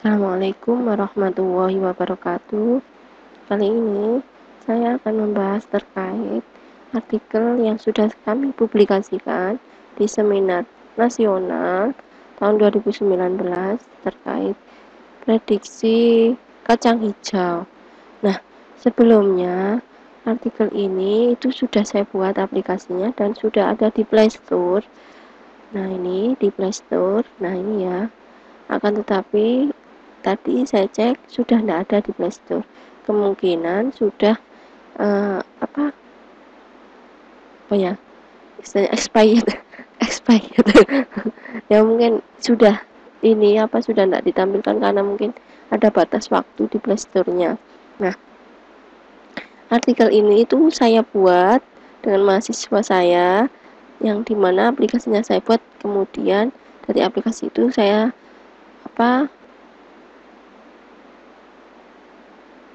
Assalamualaikum warahmatullahi wabarakatuh. Kali ini saya akan membahas terkait artikel yang sudah kami publikasikan di seminar nasional tahun 2019 terkait prediksi kacang hijau. Nah, sebelumnya artikel ini itu sudah saya buat aplikasinya dan sudah ada di Play Store. Nah, ini di Play Store. Nah, ini ya. Akan tetapi tadi saya cek sudah tidak ada di Play Store. Kemungkinan sudah apa ya, istilahnya expired expired ya, mungkin sudah ini sudah tidak ditampilkan karena mungkin ada batas waktu di Play Store-nya. Nah, artikel ini itu saya buat dengan mahasiswa saya, yang dimana aplikasinya saya buat, kemudian dari aplikasi itu saya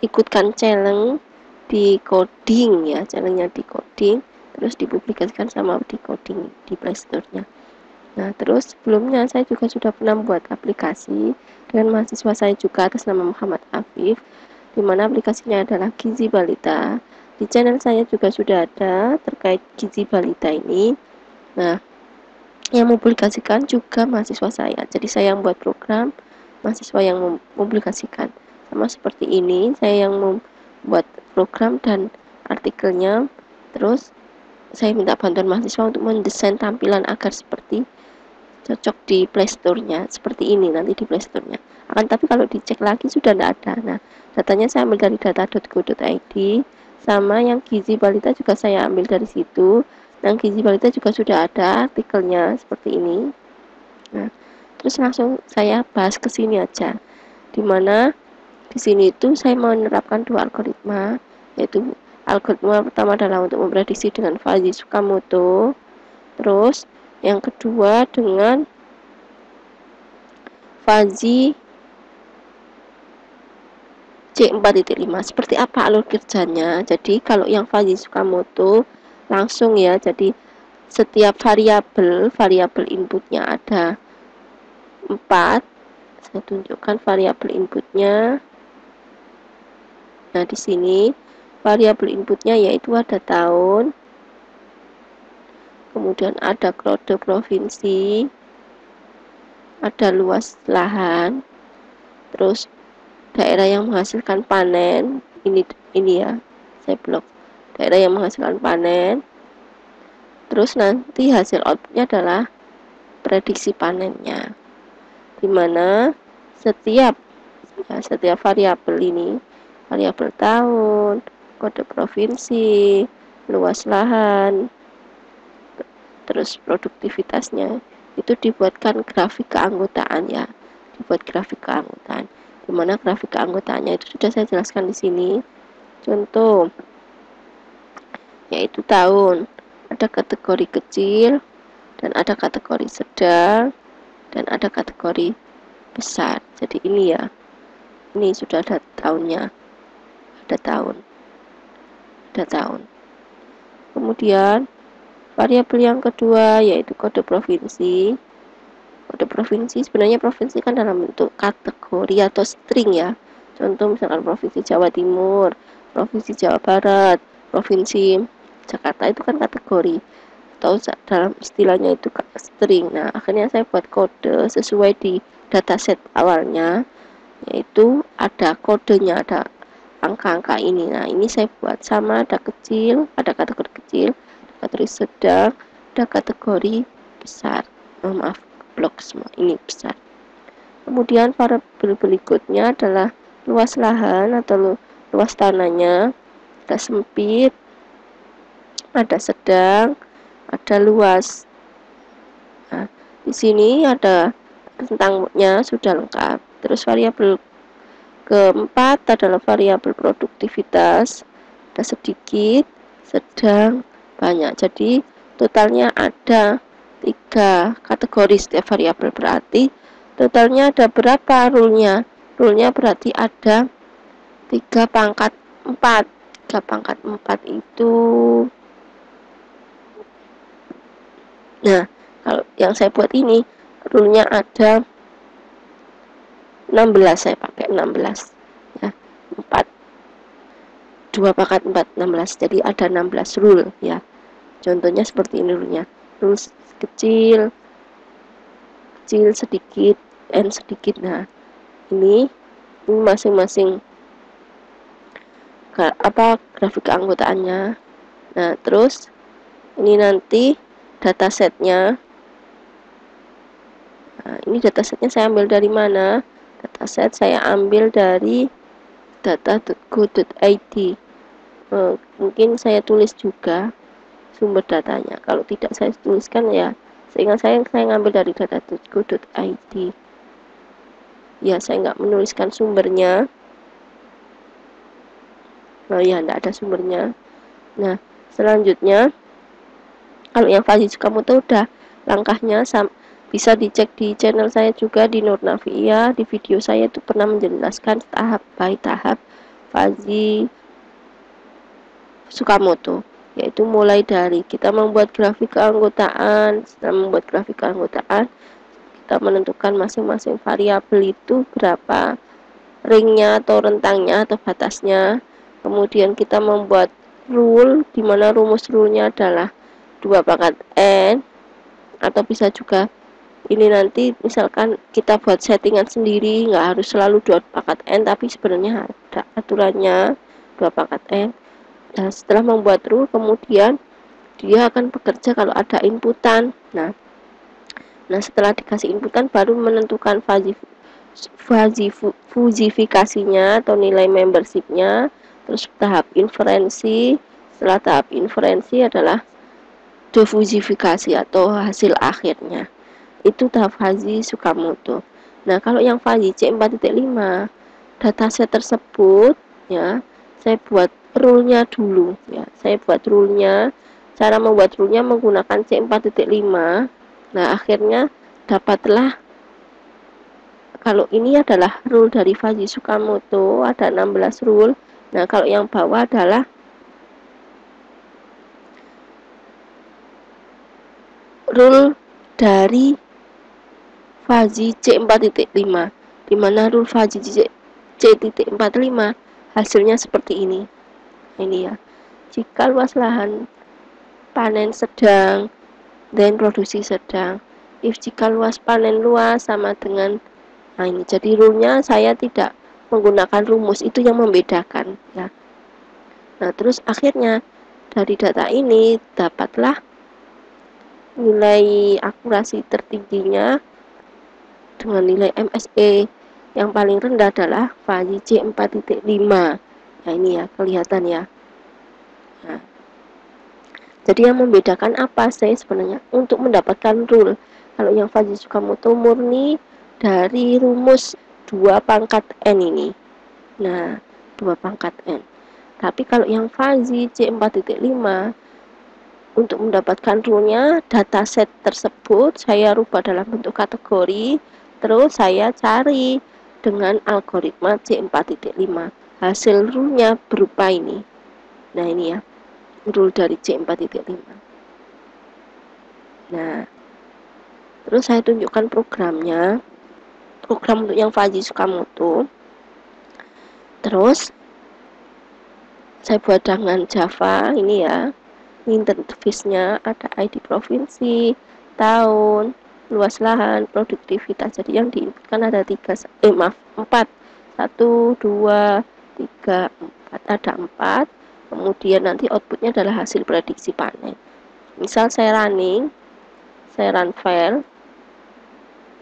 ikutkan challenge di coding ya, challenge-nya di coding, terus dipublikasikan sama di coding di Play Store-nya. Nah, terus sebelumnya saya juga sudah pernah membuat aplikasi dengan mahasiswa saya juga atas nama Muhammad Afif, di mana aplikasinya adalah Gizi Balita. Di channel saya juga sudah ada terkait Gizi Balita ini. Nah, yang mempublikasikan juga mahasiswa saya. Jadi saya yang buat program, mahasiswa yang mempublikasikan. Sama seperti ini, saya yang membuat program dan artikelnya, terus saya minta bantuan mahasiswa untuk mendesain tampilan agar seperti cocok di Play Store-nya, seperti ini nanti di Play Store-nya. Akan tapi kalau dicek lagi sudah tidak ada. Nah, datanya saya ambil dari data.go.id, sama yang Gizi Balita juga saya ambil dari situ. Yang Gizi Balita juga sudah ada artikelnya seperti ini. Nah, terus langsung saya bahas ke sini aja, dimana di sini itu saya menerapkan dua algoritma, yaitu algoritma pertama adalah untuk memprediksi dengan Fuzzy Tsukamoto, terus yang kedua dengan Fuzzy C4.5. Seperti apa alur kerjanya? Jadi kalau yang Fuzzy Tsukamoto langsung ya, jadi setiap variabel inputnya ada 4. Saya tunjukkan variabel inputnya. Nah, di sini variabel inputnya yaitu ada tahun, kemudian ada kode provinsi, ada luas lahan, terus daerah yang menghasilkan panen. Ini ya, saya blok daerah yang menghasilkan panen. Terus nanti hasil outputnya adalah prediksi panennya, dimana setiap variabel ini, variabel tahun, kode provinsi, luas lahan, terus produktivitasnya, itu dibuatkan grafik keanggotaan ya, dimana grafik keanggotaannya itu sudah saya jelaskan di sini. Contoh yaitu tahun, ada kategori kecil dan ada kategori sedang dan ada kategori besar. Jadi ini ya, ini sudah ada tahunnya, ada tahun. Kemudian variabel yang kedua yaitu kode provinsi. Kode provinsi, sebenarnya provinsi kan dalam bentuk kategori atau string ya. Contoh misalkan provinsi Jawa Timur, provinsi Jawa Barat, provinsi Jakarta, itu kan kategori, atau dalam istilahnya itu string. Nah, akhirnya saya buat kode sesuai di dataset awalnya, yaitu ada kodenya, ada angka-angka ini. Nah, ini saya buat sama, ada kecil, ada kategori kecil, kategori sedang, ada kategori besar. Maaf, blok semua, ini besar. Kemudian variabel berikutnya adalah luas lahan atau luas tanahnya. Ada sempit, ada sedang, ada luas. Nah, di sini ada rentangnya sudah lengkap. Terus variabel keempat adalah variabel produktivitas, ada sedikit, sedang, banyak. Jadi totalnya ada 3 kategori setiap variabel, berarti totalnya ada berapa rule-nya? Rule-nya berarti ada 3 pangkat 4. 3 pangkat 4 itu, nah kalau yang saya buat ini rule-nya ada 16, saya pakai 16 ya, 4 2 pangkat 4 16, jadi ada 16 rule ya. Contohnya seperti ini rule-nya, rule kecil sedikit, n sedikit. Nah ini masing-masing grafik keanggotaannya. Nah terus ini nanti datasetnya. Nah, ini datasetnya saya ambil dari mana? Dataset saya ambil dari data.go.id. Mungkin saya tulis juga sumber datanya. Kalau tidak saya tuliskan ya, seingat saya ngambil dari data.go.id. Ya, saya nggak menuliskan sumbernya. Oh ya, nggak ada sumbernya. Nah, selanjutnya kalau yang Fuzzy Tsukamoto udah langkahnya bisa dicek di channel saya juga di Nurnavia. Di video saya itu pernah menjelaskan tahap by tahap Fuzzy Tsukamoto, yaitu mulai dari kita membuat grafik keanggotaan. Setelah membuat grafik keanggotaan, kita menentukan masing-masing variabel itu berapa ringnya atau rentangnya atau batasnya. Kemudian kita membuat rule, di mana rumus rule-nya adalah 2 pangkat n, atau bisa juga ini nanti misalkan kita buat settingan sendiri, nggak harus selalu 2 pangkat n, tapi sebenarnya ada aturannya 2 pangkat n. Nah, setelah membuat rule, kemudian dia akan bekerja kalau ada inputan. Nah setelah dikasih inputan baru menentukan fuzifikasinya atau nilai membershipnya. Terus tahap inferensi. Setelah tahap inferensi adalah defuzifikasi atau hasil akhirnya. Itu tahap Fuzzy Tsukamoto. Nah kalau yang Fuzzy C4.5, dataset tersebut ya, saya buat rule-nya dulu ya. Saya buat rule-nya. Cara membuat rule-nya menggunakan C4.5. Nah akhirnya dapatlah, kalau ini adalah rule dari Fuzzy Tsukamoto, ada 16 rule. Nah kalau yang bawah adalah rule dari Fuzzy C4.5, dimana rule Fuzzy C.45 hasilnya seperti ini. Ini ya, jika luas lahan panen sedang dan produksi sedang, if jika luas panen luas sama dengan, nah ini jadi rule-nya saya tidak menggunakan rumus, itu yang membedakan ya. Nah terus akhirnya dari data ini dapatlah nilai akurasi tertingginya dengan nilai MSE yang paling rendah adalah Fuzzy C4.5. Nah ini ya, kelihatan ya. Nah, jadi yang membedakan apa saya sebenarnya untuk mendapatkan rule. Kalau yang Fuzzy Tsukamoto murni dari rumus 2 pangkat n ini. Nah 2 pangkat n. Tapi kalau yang Fuzzy C4.5, untuk mendapatkan rule-nya, dataset tersebut saya rubah dalam bentuk kategori, terus saya cari dengan algoritma C4.5. Hasil rule-nya berupa ini. Nah ini ya, rule dari C4.5. Nah terus saya tunjukkan programnya, program untuk yang Fuzzy Tsukamoto. Terus saya buat dengan Java ini ya. Interface-nya ada ID provinsi, tahun, luas lahan, produktivitas. Jadi yang diinputkan ada 4. 1, 2, 3, 4. Ada 4. Kemudian nanti outputnya adalah hasil prediksi panen. Misal saya run file.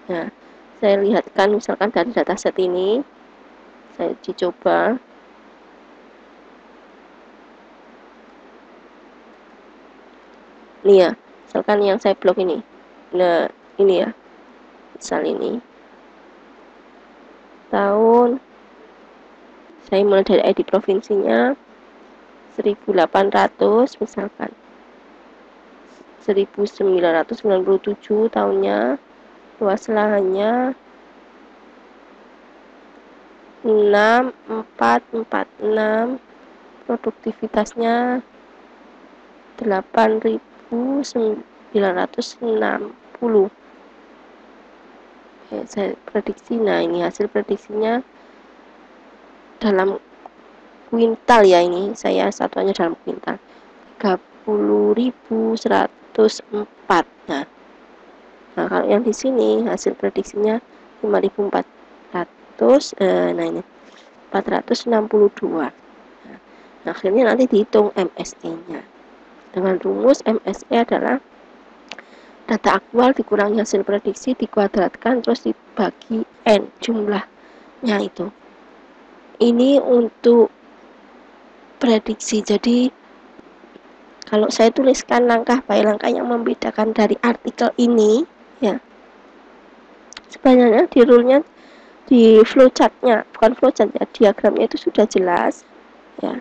Nah, saya lihatkan misalkan dari dataset ini, saya dicoba. Nih ya, misalkan yang saya blok ini. Nah, ini ya. Misal ini. Tahun. Saya mulai dari ID provinsinya 1800 misalkan. 1997 tahunnya. Luas lahannya 6446. Produktivitasnya 8.960. saya prediksi. Nah, ini hasil prediksinya dalam kuintal ya, ini saya satuannya dalam kuintal. 30.104. Nah, kalau yang di sini hasil prediksinya 5.400, nah ini 462. Nah, akhirnya nanti dihitung MSE-nya. Dengan rumus MSE adalah data aktual dikurangi hasil prediksi dikuadratkan terus dibagi N jumlahnya itu. Ini untuk prediksi. Jadi kalau saya tuliskan langkah by langkah yang membedakan dari artikel ini ya, sebenarnya di rule-nya, di flowchart-nya, bukan flowchart ya, diagramnya itu sudah jelas ya,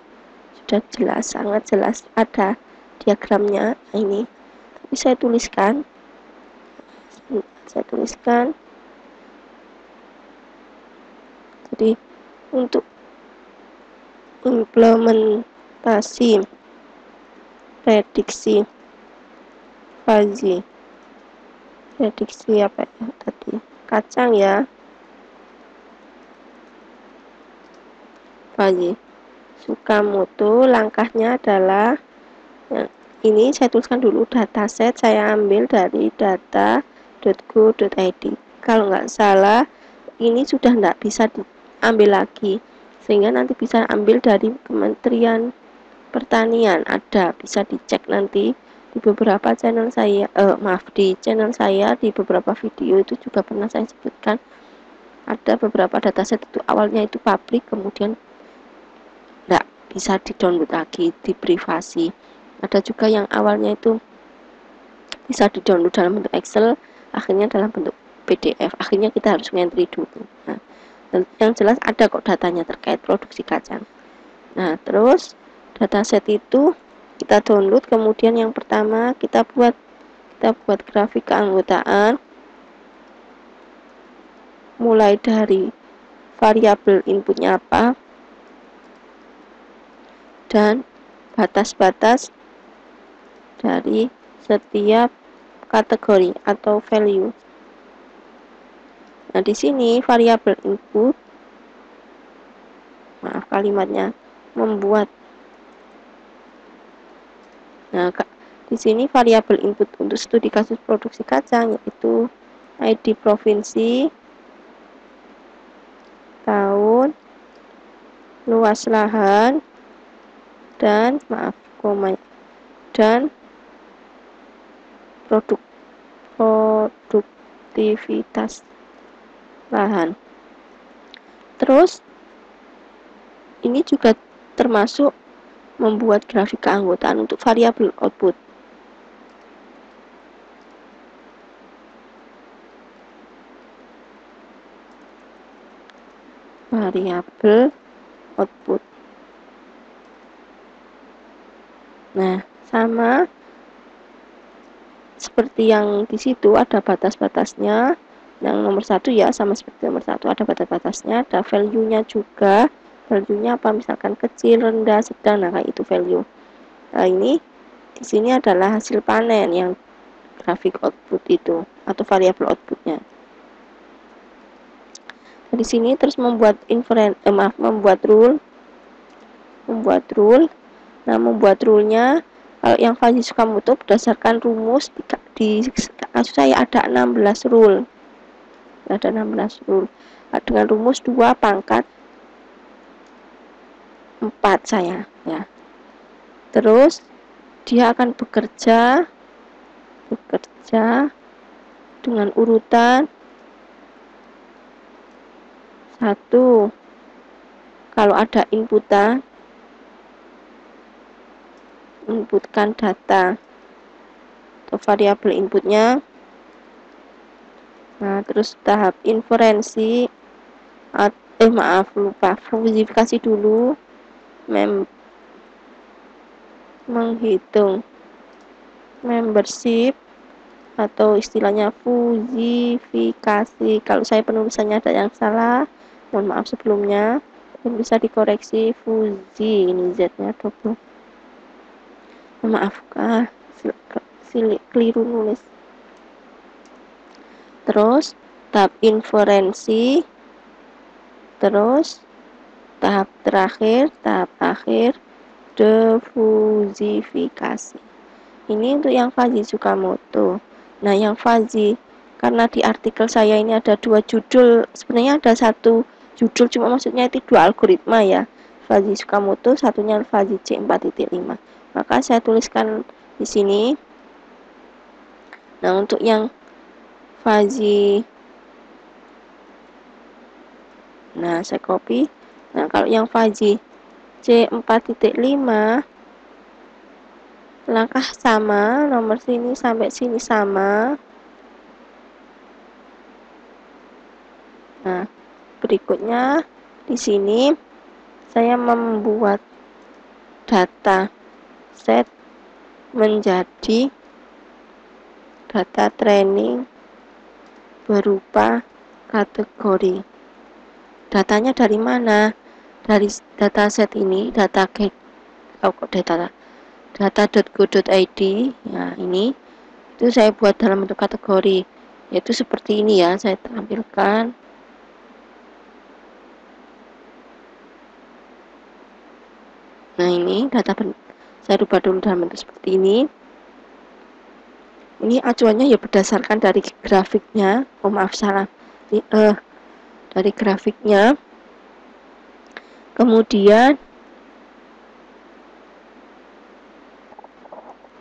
sudah jelas, sangat jelas ada diagramnya. Nah, ini tapi saya tuliskan jadi untuk implementasi prediksi apa ya tadi, kacang ya, Fuzzy Tsukamoto. Langkahnya adalah ini saya tuliskan dulu, dataset saya ambil dari data.go.id. Kalau nggak salah ini sudah nggak bisa diambil lagi, sehingga nanti bisa ambil dari Kementerian Pertanian, ada, bisa dicek nanti di beberapa channel saya, di channel saya, di beberapa video itu juga pernah saya sebutkan ada beberapa dataset itu awalnya itu publik, kemudian nggak bisa di download lagi di privasi. Ada juga yang awalnya itu bisa di download dalam bentuk Excel, akhirnya dalam bentuk PDF, akhirnya kita harus ngentri dulu. Nah, dan yang jelas ada kok datanya terkait produksi kacang. Nah, terus dataset itu kita download, kemudian yang pertama kita buat grafik keanggotaan, mulai dari variabel inputnya apa dan batas-batas dari setiap kategori atau value. Nah, di sini variabel input, maaf kalimatnya, membuat. Nah, di sini variabel input untuk studi kasus produksi kacang yaitu ID provinsi, tahun, luas lahan, dan dan produktivitas lahan. Terus ini juga termasuk membuat grafik keanggotaan untuk variabel output. Variabel output. Nah, sama seperti yang di situ ada batas-batasnya. Yang nomor 1 ya, sama seperti nomor 1 ada batas-batasnya, ada value-nya juga. Value-nya apa? Misalkan kecil, rendah, sedang, nah kayak itu value. Nah, ini di sini adalah hasil panen yang grafik output itu atau variabel outputnya. Nah, di sini terus membuat rule. Nah, membuat rule-nya kalau yang Fuzzy Tsukamoto berdasarkan rumus di kasus saya ada 16 rule. Ada 16 rule. Dengan rumus 2 pangkat 4 saya ya. Terus dia akan bekerja dengan urutan 1. Kalau ada inputkan data atau variabel inputnya. Nah, terus tahap inferensi, verifikasi dulu, menghitung membership atau istilahnya fusifikasi. Kalau saya penulisannya ada yang salah, mohon maaf sebelumnya, bisa dikoreksi. Fusi, ini Z-nya double. Maaf, keliru nulis. Terus tahap inferensi, terus tahap terakhir, tahap akhir, diffusifikasi. Ini untuk yang Fuzzy Tsukamoto. Nah, yang Fuzzy, karena di artikel saya ini ada 2 judul, sebenarnya ada 1 judul, cuma maksudnya itu 2 algoritma ya. Fuzzy Tsukamoto, satunya Fuzzy C4.5. Maka saya tuliskan di sini. Nah, untuk yang Fuzzy, nah saya copy. Nah, kalau yang Fuzzy C4.5, langkah sama, nomor sini sampai sini sama. Nah, berikutnya di sini saya membuat data set menjadi data training berupa kategori. Datanya dari mana? Dari data set ini, data.go.id. Nah, ini itu saya buat dalam bentuk kategori, yaitu seperti ini ya, saya tampilkan. Nah, ini data saya rubah dulu dalam bentuk seperti ini. Ini acuannya ya berdasarkan dari grafiknya. Oh maaf, salah. Dari grafiknya. Kemudian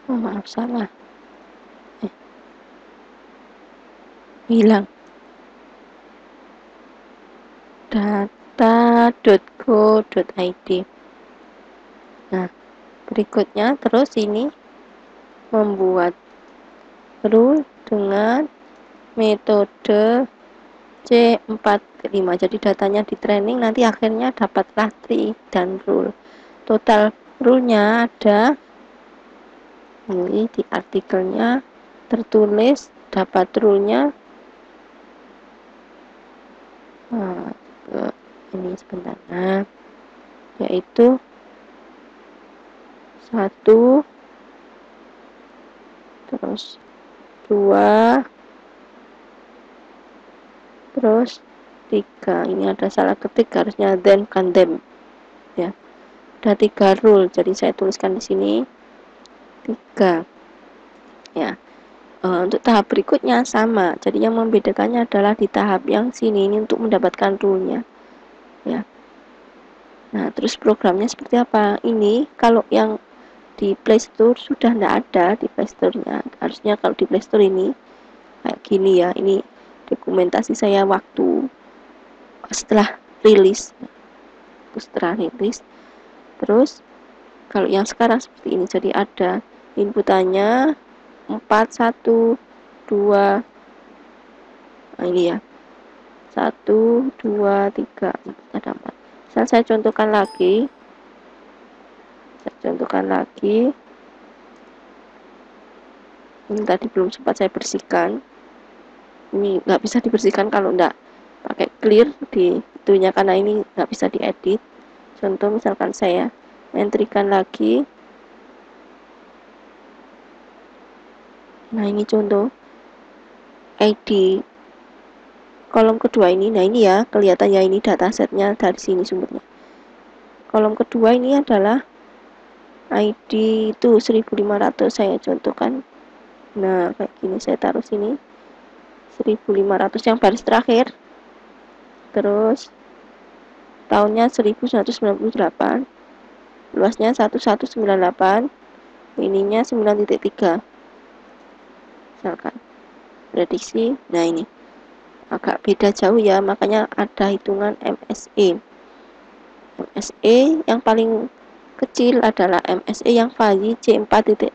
oh maaf, salah. Hilang. Data.go.id. Nah, berikutnya terus ini membuat rule dengan metode C4.5. Jadi datanya di training, nanti akhirnya dapatlah tree dan rule. Total rule-nya ada, ini di artikelnya tertulis dapat rule-nya. Nah, ini sebentar. Nah, yaitu 1, terus 2, terus 3. Ini ada salah ketik, harusnya then condemn ya. Ada 3 rule, jadi saya tuliskan di sini 3 ya. Untuk tahap berikutnya sama, jadi yang membedakannya adalah di tahap yang sini ini untuk mendapatkan rule-nya ya. Nah, terus programnya seperti apa? Ini kalau yang di Play Store sudah tidak ada di Play Store-nya. Harusnya kalau di Play Store ini kayak gini ya. Ini dokumentasi saya waktu setelah rilis. Terus kalau yang sekarang seperti ini, jadi ada inputannya 4, 1, 2. Nah, ini ya. 1, 2, 3, ada 4. Saya contohkan lagi. Ini tadi belum sempat saya bersihkan. Ini nggak bisa dibersihkan kalau nggak pakai clear di itunya, karena ini nggak bisa diedit. Contoh misalkan saya entrykan lagi. Nah, ini contoh ID kolom kedua ini. Nah, ini ya kelihatannya ini datasetnya dari sini sumbernya. Kolom kedua ini adalah ID itu 1500 saya contohkan. Nah, kayak gini saya taruh sini 1500 yang baris terakhir. Terus tahunnya 1998. Luasnya 1198. Ininya 9.3. Misalkan prediksi. Nah, ini agak beda jauh ya, makanya ada hitungan MSE. MSE yang paling kecil adalah MSE yang Fuzzy C4.5.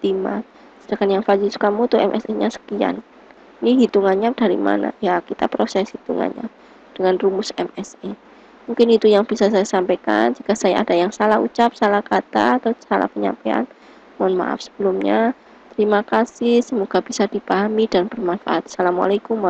Sedangkan yang Fuzzy Tsukamoto MSE-nya sekian. Ini hitungannya dari mana? Ya, kita proses hitungannya dengan rumus MSE. Mungkin itu yang bisa saya sampaikan. Jika saya ada yang salah ucap, salah kata, atau salah penyampaian, mohon maaf sebelumnya. Terima kasih, semoga bisa dipahami dan bermanfaat. Assalamualaikum warahmatullahi wabarakatuh.